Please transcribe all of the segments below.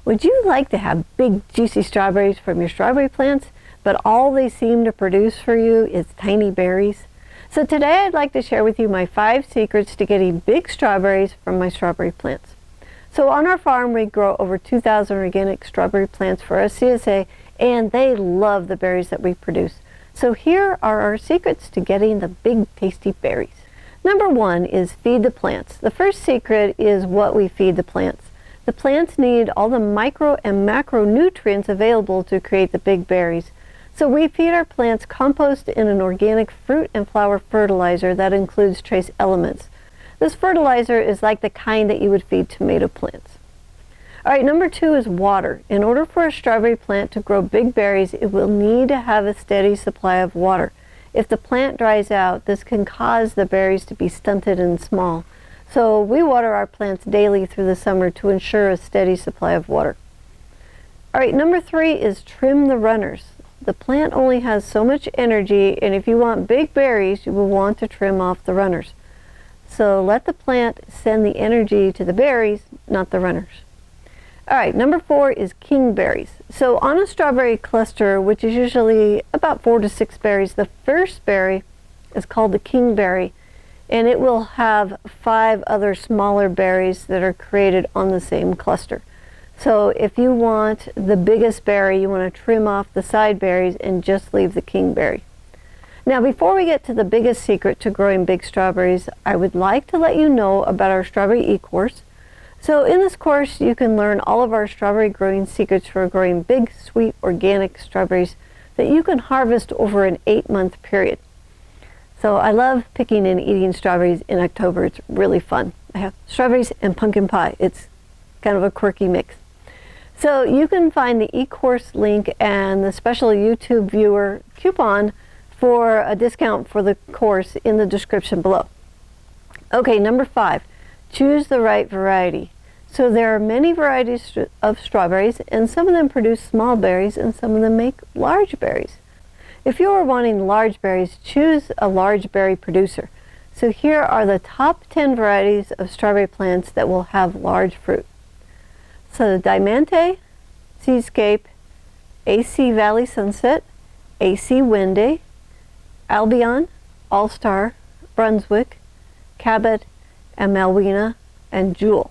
Would you like to have big juicy strawberries from your strawberry plants, but all they seem to produce for you is tiny berries? So today I'd like to share with you my 5 secrets to getting big strawberries from my strawberry plants. So on our farm we grow over 2,000 organic strawberry plants for SCSA, and they love the berries that we produce. So here are our secrets to getting the big tasty berries. Number 1 is feed the plants. The first secret is what we feed the plants. The plants need all the micro and macronutrients available to create the big berries. So we feed our plants compost in an organic fruit and flower fertilizer that includes trace elements. This fertilizer is like the kind that you would feed tomato plants. Alright, number 2 is water. In order for a strawberry plant to grow big berries, it will need to have a steady supply of water. If the plant dries out, this can cause the berries to be stunted and small. So we water our plants daily through the summer to ensure a steady supply of water. Alright, number 3 is trim the runners. The plant only has so much energy, and if you want big berries, you will want to trim off the runners. So let the plant send the energy to the berries, not the runners. Alright, number 4 is king berries. So on a strawberry cluster, which is usually about 4 to 6 berries, the first berry is called the king berry, and it will have 5 other smaller berries that are created on the same cluster. So if you want the biggest berry, you want to trim off the side berries and just leave the king berry. Now before we get to the biggest secret to growing big strawberries, I would like to let you know about our strawberry eCourse. So in this course you can learn all of our strawberry growing secrets for growing big, sweet, organic strawberries that you can harvest over an 8-month period. So I love picking and eating strawberries in October. It's really fun. I have strawberries and pumpkin pie. It's kind of a quirky mix. So you can find the eCourse link and the special YouTube viewer coupon for a discount for the course in the description below. Okay, number 5, choose the right variety. So there are many varieties of strawberries, and some of them produce small berries and some of them make large berries. If you are wanting large berries, choose a large berry producer. So here are the top 10 varieties of strawberry plants that will have large fruit. So Diamante, Seascape, AC Valley Sunset, AC Windy, Albion, All-Star, Brunswick, Cabot, and Malwina, and Jewel.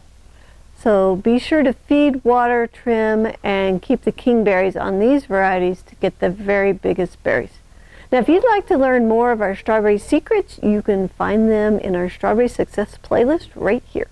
So be sure to feed, water, trim, and keep the king berries on these varieties to get the very biggest berries. Now if you'd like to learn more of our strawberry secrets, you can find them in our Strawberry Success playlist right here.